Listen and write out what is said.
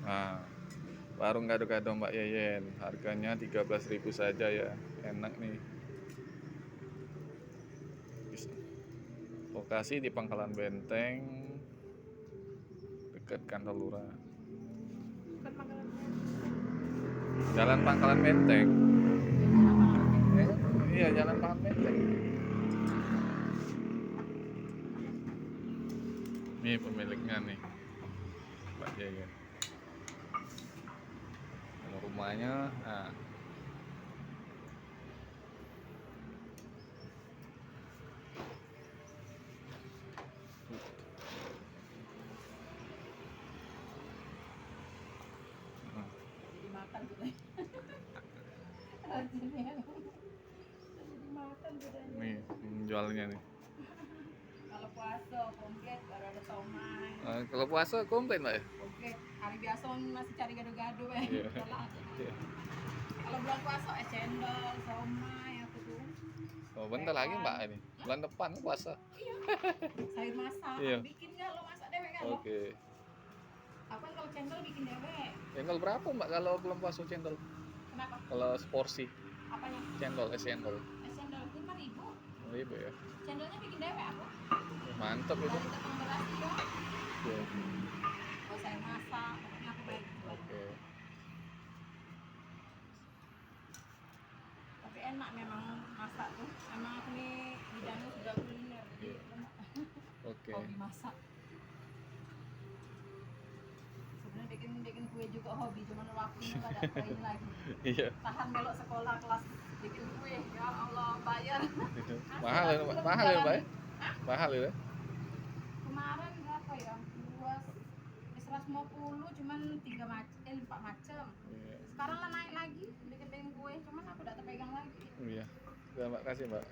Nah, warung gado-gado Mbak Yeyen, harganya 13.000 saja ya. Enak nih. Lokasi di Pangkalan Benteng, dekat kantor lurah. Bukan makanan. Jalan Pangkalan Benteng. Ya, Iya, Jalan Pangkalan Benteng. Nih pemiliknya nih, Mbak Yeyen. Nomor rumahnya, nah. jadi makan gitu. Rajinnya. Jadi makan bedanya. Nih menjualnya nih. Kalau puasa komplit baru ada somai. Kalau puasa komplit Mbak ya? Komplit. Hari biasa masih cari gado-gado ya. Iya. Iya. Kalau bulan puasa cendol, somai aku tuh. Oh, bentar lagi Mbak ini. Bulan depan puasa. Iya. Sayur masak. Iya. Bikin nggak lo masak dewek kan lo? Oke. Aku kan kalau cendol bikin dewek. Cendol berapa Mbak kalau belum puasa cendol? Kenapa? Kalau seporsi Apanya? cendol, cendol. Cendol 5.000. Ribu ya. Cendolnya bikin dewek aku. Mantap itu. Dari tepung beras juga. Iya. Kalau saya masak, pokoknya aku baik jual. Oke. Tapi enak memang masak tuh. Emang aku nih bidangnya sudah kuliner. Jadi Iya. enak. Oke. Hobi masak. Sebenarnya bikin kue juga hobi, cuman waktunya nggak ada ini lagi. Iya. Tahan melok sekolah kelas bikin kue, ya Allah bayar. Mahal ya, Mbak? Mahal ya, Mbak? Ya? Mahal ya? Kemarin berapa ya? 150, cuman 4 macam. Iya. Sekarang lah naik lagi bikin kue, cuman aku udah terpegang lagi. Iya. Terima kasih Mbak.